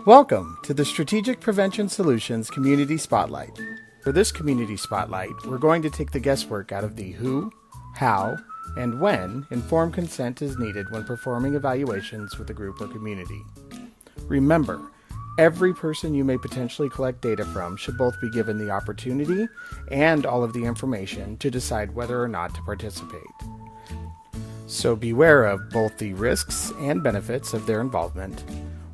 Welcome to the Strategic Prevention Solutions Community Spotlight. For this Community Spotlight, we're going to take the guesswork out of the who, how, and when informed consent is needed when performing evaluations with a group or community. Remember, every person you may potentially collect data from should both be given the opportunity and all of the information to decide whether or not to participate. So beware of both the risks and benefits of their involvement,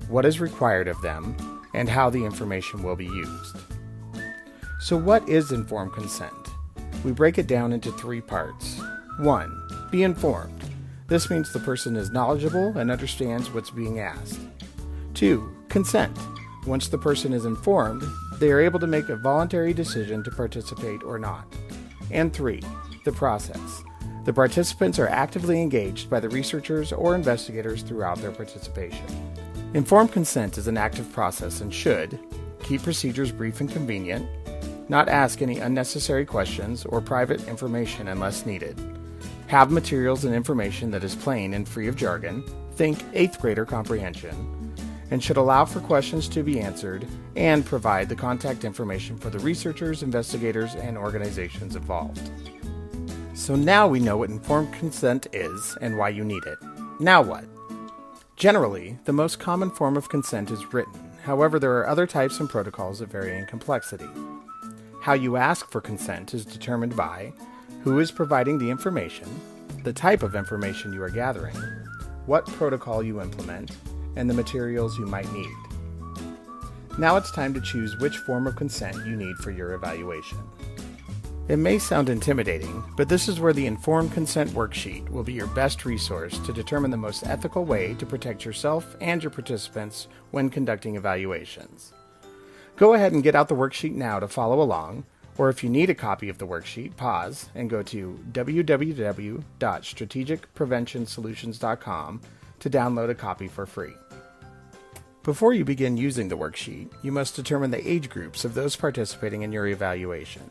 what is required of them, and how the information will be used. So what is informed consent? We break it down into three parts. 1. Be informed. This means the person is knowledgeable and understands what's being asked. 2. Consent. Once the person is informed, they are able to make a voluntary decision to participate or not. And 3. The process. The participants are actively engaged by the researchers or investigators throughout their participation. Informed consent is an active process and should keep procedures brief and convenient, not ask any unnecessary questions or private information unless needed, have materials and information that is plain and free of jargon, think 8th grader comprehension, and should allow for questions to be answered and provide the contact information for the researchers, investigators, and organizations involved. So now we know what informed consent is and why you need it. Now what? Generally, the most common form of consent is written. However, there are other types and protocols of varying complexity. How you ask for consent is determined by who is providing the information, the type of information you are gathering, what protocol you implement, and the materials you might need. Now it's time to choose which form of consent you need for your evaluation. It may sound intimidating, but this is where the Informed Consent Worksheet will be your best resource to determine the most ethical way to protect yourself and your participants when conducting evaluations. Go ahead and get out the worksheet now to follow along, or if you need a copy of the worksheet, pause and go to www.strategicpreventionsolutions.com to download a copy for free. Before you begin using the worksheet, you must determine the age groups of those participating in your evaluation.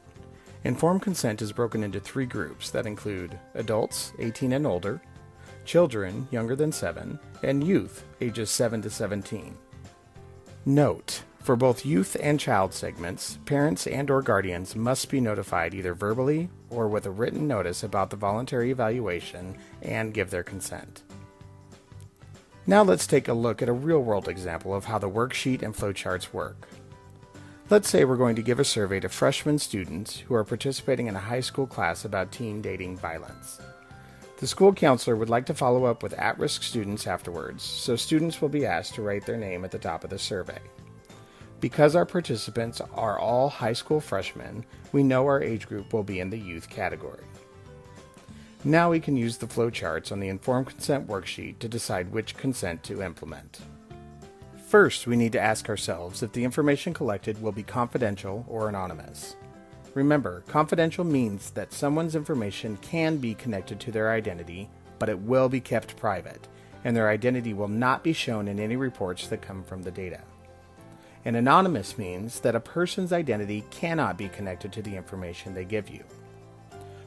Informed consent is broken into 3 groups that include adults 18 and older, children younger than 7, and youth ages 7 to 17. Note: for both youth and child segments, parents and/or guardians must be notified either verbally or with a written notice about the voluntary evaluation and give their consent. Now let's take a look at a real-world example of how the worksheet and flowcharts work. Let's say we're going to give a survey to freshman students who are participating in a high school class about teen dating violence. The school counselor would like to follow up with at-risk students afterwards, so students will be asked to write their name at the top of the survey. Because our participants are all high school freshmen, we know our age group will be in the youth category. Now we can use the flowcharts on the Informed Consent Worksheet to decide which consent to implement. First, we need to ask ourselves if the information collected will be confidential or anonymous. Remember, confidential means that someone's information can be connected to their identity, but it will be kept private, and their identity will not be shown in any reports that come from the data. And anonymous means that a person's identity cannot be connected to the information they give you.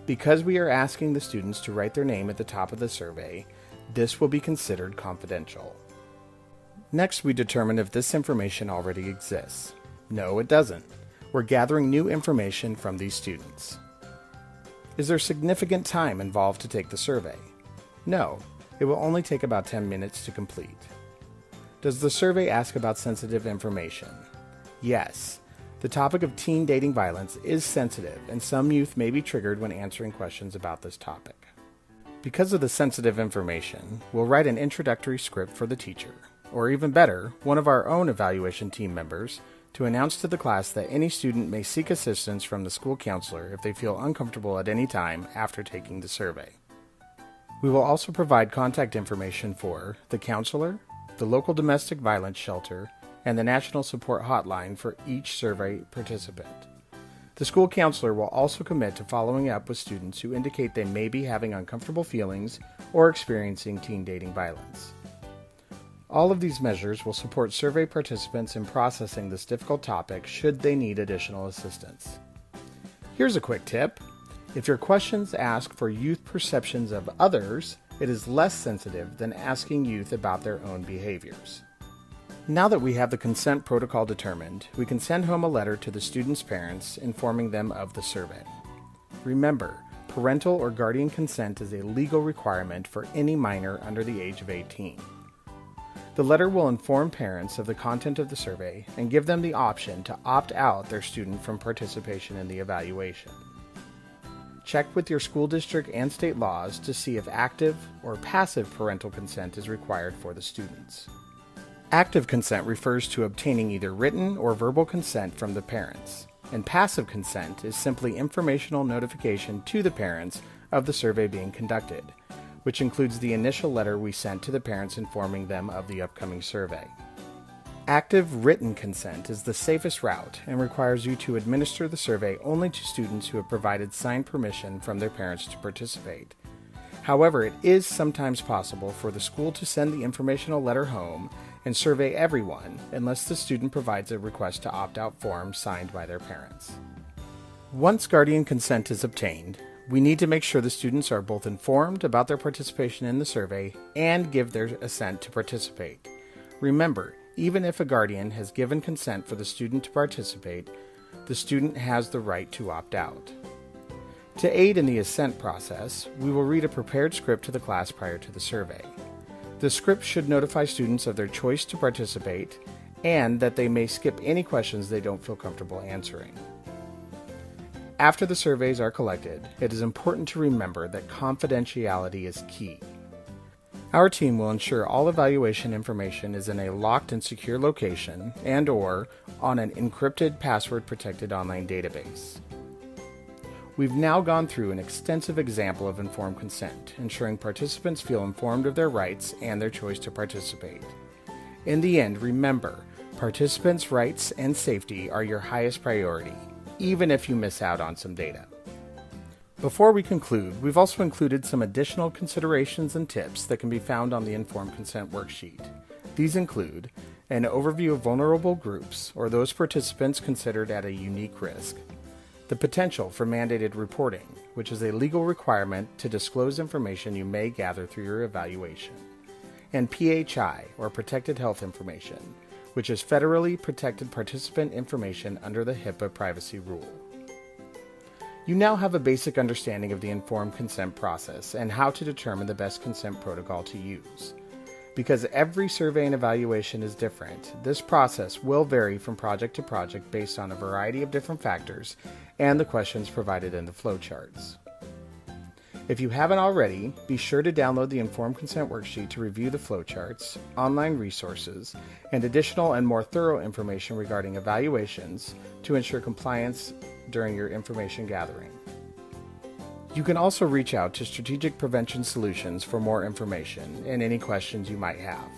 Because we are asking the students to write their name at the top of the survey, this will be considered confidential. Next, we determine if this information already exists. No, it doesn't. We're gathering new information from these students. Is there significant time involved to take the survey? No, it will only take about 10 minutes to complete. Does the survey ask about sensitive information? Yes. The topic of teen dating violence is sensitive, and some youth may be triggered when answering questions about this topic. Because of the sensitive information, we'll write an introductory script for the teacher, or even better, one of our own evaluation team members, to announce to the class that any student may seek assistance from the school counselor if they feel uncomfortable at any time after taking the survey. We will also provide contact information for the counselor, the local domestic violence shelter, and the national support hotline for each survey participant. The school counselor will also commit to following up with students who indicate they may be having uncomfortable feelings or experiencing teen dating violence. All of these measures will support survey participants in processing this difficult topic should they need additional assistance. Here's a quick tip. If your questions ask for youth perceptions of others, it is less sensitive than asking youth about their own behaviors. Now that we have the consent protocol determined, we can send home a letter to the student's parents informing them of the survey. Remember, parental or guardian consent is a legal requirement for any minor under the age of 18. The letter will inform parents of the content of the survey and give them the option to opt out their student from participation in the evaluation. Check with your school district and state laws to see if active or passive parental consent is required for the students. Active consent refers to obtaining either written or verbal consent from the parents, and passive consent is simply informational notification to the parents of the survey being conducted, which includes the initial letter we sent to the parents informing them of the upcoming survey. Active written consent is the safest route and requires you to administer the survey only to students who have provided signed permission from their parents to participate. However, it is sometimes possible for the school to send the informational letter home and survey everyone unless the student provides a request to opt-out form signed by their parents. Once guardian consent is obtained, we need to make sure the students are both informed about their participation in the survey and give their assent to participate. Remember, even if a guardian has given consent for the student to participate, the student has the right to opt out. To aid in the assent process, we will read a prepared script to the class prior to the survey. The script should notify students of their choice to participate and that they may skip any questions they don't feel comfortable answering. After the surveys are collected, it is important to remember that confidentiality is key. Our team will ensure all evaluation information is in a locked and secure location and/or on an encrypted, password-protected online database. We've now gone through an extensive example of informed consent, ensuring participants feel informed of their rights and their choice to participate. In the end, remember, participants' rights and safety are your highest priority, even if you miss out on some data. Before we conclude, we've also included some additional considerations and tips that can be found on the informed consent worksheet. These include an overview of vulnerable groups, or those participants considered at a unique risk, the potential for mandated reporting, which is a legal requirement to disclose information you may gather through your evaluation, and PHI, or Protected Health Information, which is federally protected participant information under the HIPAA privacy rule. You now have a basic understanding of the informed consent process and how to determine the best consent protocol to use. Because every survey and evaluation is different, this process will vary from project to project based on a variety of different factors and the questions provided in the flowcharts. If you haven't already, be sure to download the Informed Consent Worksheet to review the flowcharts, online resources, and additional and more thorough information regarding evaluations to ensure compliance during your information gathering. You can also reach out to Strategic Prevention Solutions for more information and any questions you might have.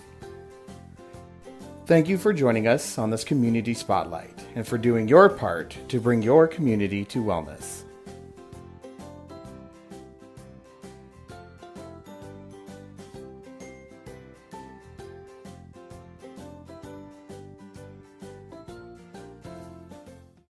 Thank you for joining us on this Community Spotlight and for doing your part to bring your community to wellness.